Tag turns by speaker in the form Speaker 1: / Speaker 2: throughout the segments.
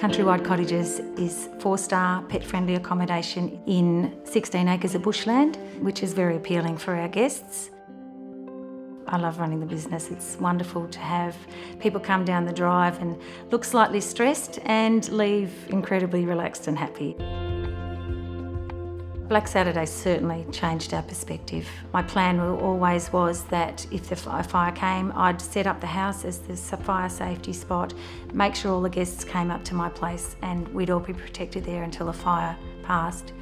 Speaker 1: Countrywide Cottages is 4-star pet-friendly accommodation in 16 acres of bushland, which is very appealing for our guests. I love running the business. It's wonderful to have people come down the drive and look slightly stressed and leave incredibly relaxed and happy. Black Saturday certainly changed our perspective. My plan always was that if a fire came, I'd set up the house as the fire safety spot, make sure all the guests came up to my place and we'd all be protected there until the fire passed.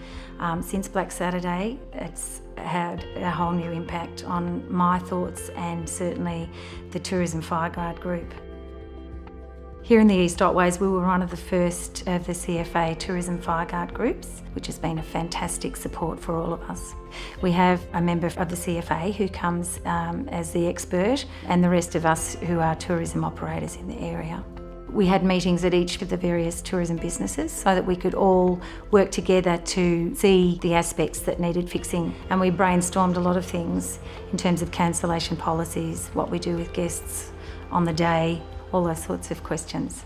Speaker 1: Since Black Saturday, it's had a whole new impact on my thoughts and certainly the Tourism Fireguard group. Here in the East Otways, we were one of the first of the CFA Tourism Fireguard groups, which has been a fantastic support for all of us. We have a member of the CFA who comes as the expert and the rest of us who are tourism operators in the area. We had meetings at each of the various tourism businesses so that we could all work together to see the aspects that needed fixing, and we brainstormed a lot of things in terms of cancellation policies, what we do with guests on the day, all those sorts of questions.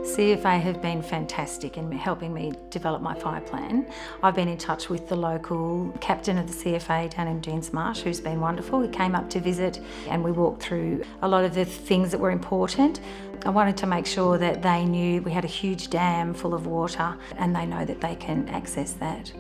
Speaker 1: CFA have been fantastic in helping me develop my fire plan. I've been in touch with the local captain of the CFA down in Deans Marsh, who's been wonderful. He came up to visit and we walked through a lot of the things that were important. I wanted to make sure that they knew we had a huge dam full of water and they know that they can access that.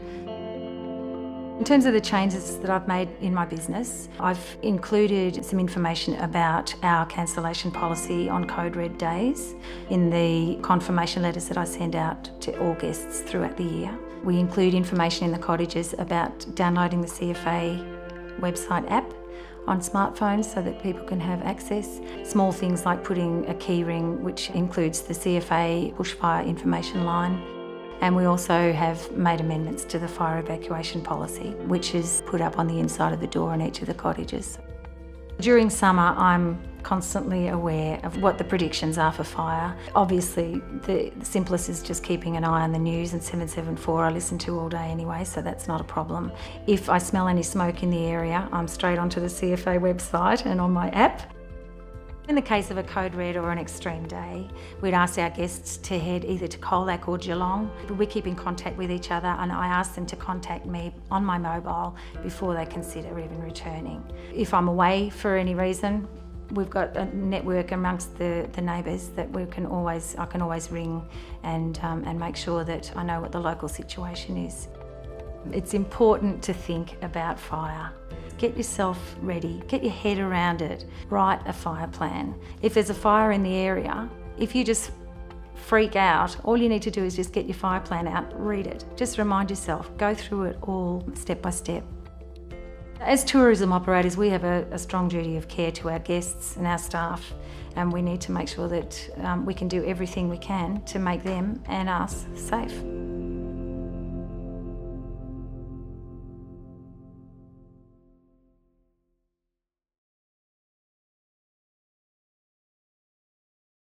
Speaker 1: In terms of the changes that I've made in my business, I've included some information about our cancellation policy on code red days in the confirmation letters that I send out to all guests throughout the year. We include information in the cottages about downloading the CFA website app on smartphones so that people can have access. Small things like putting a key ring, which includes the CFA bushfire information line. And we also have made amendments to the fire evacuation policy, which is put up on the inside of the door in each of the cottages. During summer, I'm constantly aware of what the predictions are for fire. Obviously, the simplest is just keeping an eye on the news, and 774 I listen to all day anyway, so that's not a problem. If I smell any smoke in the area, I'm straight onto the CFA website and on my app. In the case of a code red or an extreme day, we'd ask our guests to head either to Colac or Geelong. We keep in contact with each other and I ask them to contact me on my mobile before they consider even returning. If I'm away for any reason, we've got a network amongst the neighbours that I can always ring and make sure that I know what the local situation is. It's important to think about fire. Get yourself ready, get your head around it, write a fire plan. If there's a fire in the area, if you just freak out, all you need to do is just get your fire plan out, read it. Just remind yourself, go through it all step by step. As tourism operators, we have a strong duty of care to our guests and our staff, and we need to make sure that we can do everything we can to make them and us safe.